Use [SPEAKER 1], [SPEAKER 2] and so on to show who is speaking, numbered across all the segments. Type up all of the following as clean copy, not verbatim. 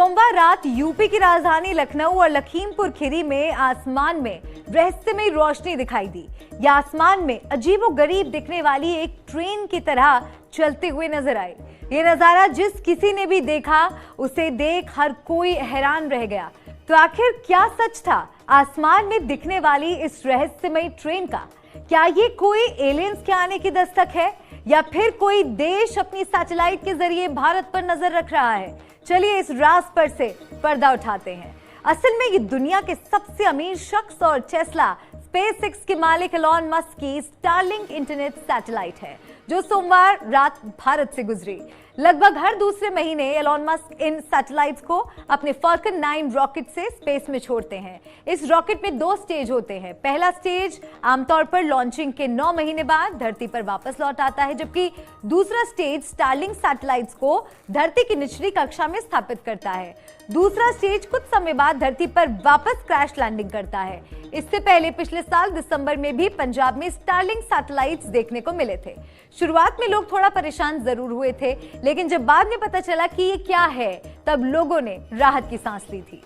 [SPEAKER 1] सोमवार रात यूपी की राजधानी लखनऊ और लखीमपुर खीरी में आसमान में रहस्यमयी रोशनी दिखाई दी। यह आसमान में अजीबोगरीब दिखने वाली एक ट्रेन की तरह चलते हुए नजर आई। ये नजारा जिस किसी ने भी देखा उसे देख हर कोई हैरान रह गया। तो आखिर क्या सच था आसमान में दिखने वाली इस रहस्यमयी ट्रेन का? क्या ये कोई एलियंस के आने की दस्तक है या फिर कोई देश अपनी सैटेलाइट के जरिए भारत पर नजर रख रहा है? चलिए इस राज पर से पर्दा उठाते हैं। असल में ये दुनिया के सबसे अमीर शख्स और टेस्ला स्पेसएक्स के मालिक एलॉन मस्क की स्टारलिंक इंटरनेट सैटेलाइट है, जो सोमवार रात भारत से गुजरी। लगभग हर दूसरे महीने एलॉन मस्क इन सैटेलाइट्स को अपने फाल्कन 9 रॉकेट से स्पेस में छोड़ते हैं। इस रॉकेट में 2 स्टेज होते हैं। पहला स्टेज आमतौर पर लॉन्चिंग के 9 महीने बाद धरती पर वापस लौट आता है, जबकि दूसरा स्टेज स्टारलिंक सैटेलाइट्स को धरती की निचली कक्षा में स्थापित करता है। दूसरा स्टेज कुछ समय बाद धरती पर वापस क्रैश लैंडिंग करता है। इससे पहले पिछले साल दिसंबर में भी पंजाब में स्टारलिंक सैटेलाइट्स देखने को मिले थे। शुरुआत में लोग थोड़ा परेशान जरूर हुए थे, लेकिन जब बाद में पता चला कि ये क्या है, तब लोगों ने राहत की सांस ली थी।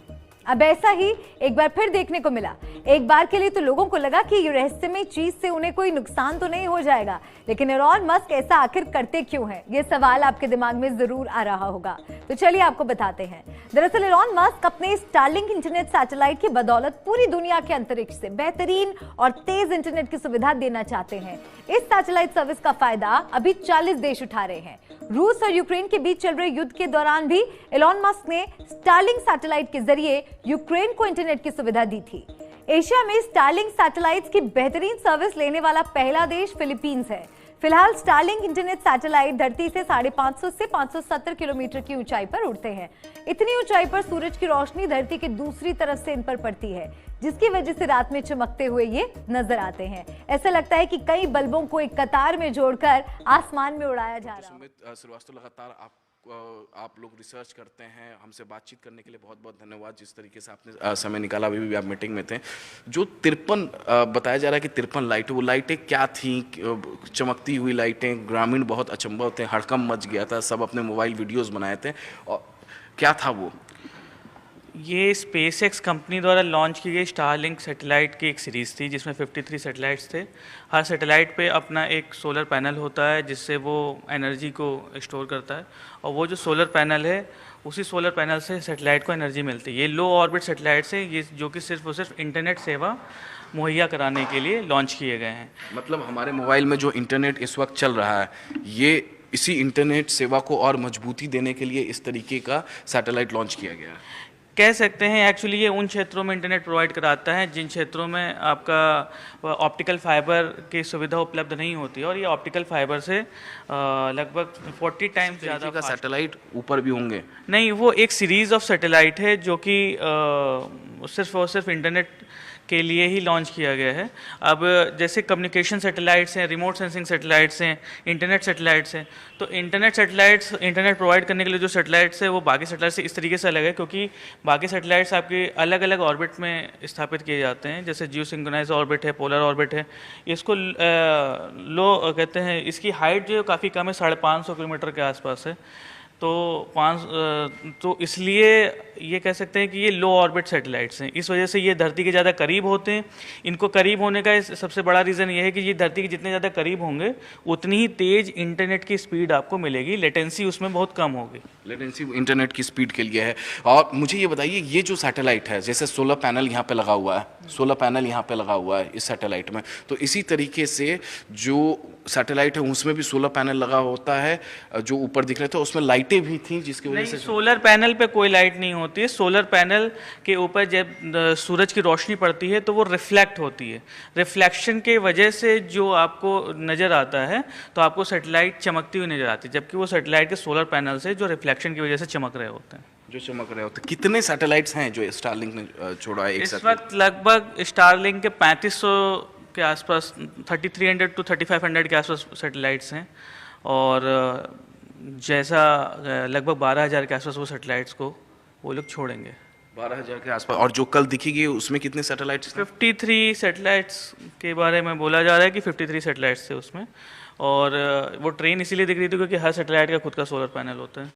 [SPEAKER 1] अब ऐसा ही एक बार फिर देखने को मिला। एक बार के लिए तो लोगों को लगा कि ये रहस्यमय चीज से उन्हें कोई नुकसान तो नहीं हो जाएगा, लेकिन एलॉन मस्क ऐसा आखिर करते क्यों हैं? ये सवाल आपके दिमाग में जरूर आ रहा होगा। तो चलिए आपको बताते हैं। दरअसल एलॉन मस्क अपने स्टारलिंक इंटरनेट सैटेलाइट की बदौलत पूरी दुनिया के अंतरिक्ष से बेहतरीन और तेज इंटरनेट की सुविधा देना चाहते हैं। इस सैटेलाइट सर्विस का फायदा अभी 40 देश उठा रहे हैं। रूस और यूक्रेन के बीच चल रहे युद्ध के दौरान भी एलॉन मस्क ने स्टारलिंक सैटेलाइट के जरिए यूक्रेन को इंटरनेट की सुविधा दी थी। एशिया में स्टारलिंक सैटेलाइट्स की बेहतरीन सर्विस लेने वाला पहला देश फिलीपींस है। फिलहाल स्टारलिंक इंटरनेट सैटेलाइट धरती से 550 से 570 किलोमीटर की ऊंचाई पर उड़ते हैं। इतनी ऊंचाई पर सूरज की रोशनी धरती के दूसरी तरफ से इन पर पड़ती है, जिसकी वजह से रात में चमकते हुए ये नजर आते हैं। ऐसा लगता है कि कई बल्बों को एक कतार में जोड़कर आसमान में उड़ाया जा रहा है।
[SPEAKER 2] श्रीवास्तव, लगातार आप लोग रिसर्च करते हैं, हमसे बातचीत करने के लिए बहुत बहुत धन्यवाद। जिस तरीके से आपने समय निकाला, अभी भी आप मीटिंग में थे। जो 53 बताया जा रहा है कि 53 लाइटें, वो लाइटें क्या थी? चमकती हुई लाइटें, ग्रामीण बहुत अचंभव थे, हड़कंप मच गया था, सब अपने मोबाइल वीडियोस बनाए थे। और क्या था वो?
[SPEAKER 3] ये स्पेसएक्स कंपनी द्वारा लॉन्च की गई स्टारलिंक सैटेलाइट की एक सीरीज़ थी, जिसमें 53 सैटेलाइट्स थे। हर सैटेलाइट पे अपना एक सोलर पैनल होता है, जिससे वो एनर्जी को स्टोर करता है, और वो जो सोलर पैनल है, उसी सोलर पैनल से सैटेलाइट को एनर्जी मिलती है। ये लो ऑर्बिट सैटेलाइट्स हैं, ये जो कि सिर्फ और सिर्फ इंटरनेट सेवा मुहैया कराने के लिए लॉन्च किए गए हैं।
[SPEAKER 2] मतलब हमारे मोबाइल में जो इंटरनेट इस वक्त चल रहा है, ये इसी इंटरनेट सेवा को और मजबूती देने के लिए इस तरीके का सैटेलाइट लॉन्च किया गया है,
[SPEAKER 3] कह सकते हैं। एक्चुअली ये उन क्षेत्रों में इंटरनेट प्रोवाइड कराता है जिन क्षेत्रों में आपका ऑप्टिकल फाइबर की सुविधा उपलब्ध नहीं होती, और ये ऑप्टिकल फाइबर से लगभग 40 टाइम्स ज़्यादा
[SPEAKER 2] का सैटेलाइट ऊपर भी होंगे।
[SPEAKER 3] नहीं, वो एक सीरीज़ ऑफ सैटेलाइट है जो कि सिर्फ और सिर्फ इंटरनेट के लिए ही लॉन्च किया गया है। अब जैसे कम्युनिकेशन सैटेलाइट्स हैं, रिमोट सेंसिंग सैटेलाइट्स हैं, इंटरनेट सैटेलाइट्स हैं, तो इंटरनेट सैटेलाइट्स, इंटरनेट प्रोवाइड करने के लिए जो सैटेलाइट्स है वो बाकी सैटेलाइट से इस तरीके से अलग है, क्योंकि बाकी सैटेलाइट्स आपके अलग अलग ऑर्बिट में स्थापित किए जाते हैं। जैसे जियो सिंक्रोनाइज ऑर्बिट है, पोलर ऑर्बिट है। इसको लो कहते हैं। इसकी हाइट जो है काफ़ी कम है, 550 किलोमीटर के आसपास है। तो इसलिए ये कह सकते हैं कि ये लो ऑर्बिट सैटेलाइट्स हैं। इस वजह से ये धरती के ज़्यादा करीब होते हैं। इनको करीब होने का सबसे बड़ा रीज़न ये है कि ये धरती के जितने ज़्यादा करीब होंगे, उतनी ही तेज़ इंटरनेट की स्पीड आपको मिलेगी, लेटेंसी उसमें बहुत कम होगी।
[SPEAKER 2] लेटेंसी इंटरनेट की स्पीड के लिए है। और मुझे ये बताइए, ये जो सैटेलाइट है, जैसे सोलर पैनल यहाँ पे लगा हुआ है, सोलर पैनल यहाँ पे लगा हुआ है इस सैटेलाइट में, तो इसी तरीके से जो सैटेलाइट है उसमें भी सोलर पैनल लगा होता है। जो ऊपर दिख रहे थे उसमें लाइटें भी थी, जिसकी वजह से
[SPEAKER 3] सोलर पैनल पे कोई लाइट नहीं होती है। सोलर पैनल के ऊपर जब सूरज की रोशनी पड़ती है तो वो रिफ्लेक्ट होती है। रिफ्लेक्शन के वजह से जो आपको नज़र आता है, तो आपको सैटेलाइट चमकती हुई नज़र आती है, जबकि वो सैटेलाइट के सोलर पैनल से जो रिफ्लेक्शन की वजह से चमक रहे होते हैं।
[SPEAKER 2] जो चमक रहे होते हैं। कितने सैटेलाइट्स हैं जो स्टारलिंक ने छोड़ा है एक साथ?
[SPEAKER 3] इस वक्त लगभग स्टारलिंक के 3500 के आसपास, 3300 to 3500 के आसपास सैटेलाइट्स हैं, और जैसा लगभग 12,000 के आसपास वो सैटेलाइट्स को वो लोग छोड़ेंगे।
[SPEAKER 2] 12,000 के आसपास। और जो कल दिखेगी उसमें कितने सैटेलाइट्स?
[SPEAKER 3] 53 सैटेलाइट्स के बारे में बोला जा रहा है कि 53 सैटेलाइट्स थे उसमें, और वो ट्रेन इसीलिए दिख रही थी क्योंकि हर सैटेलाइट का खुद का सोलर पैनल होता है।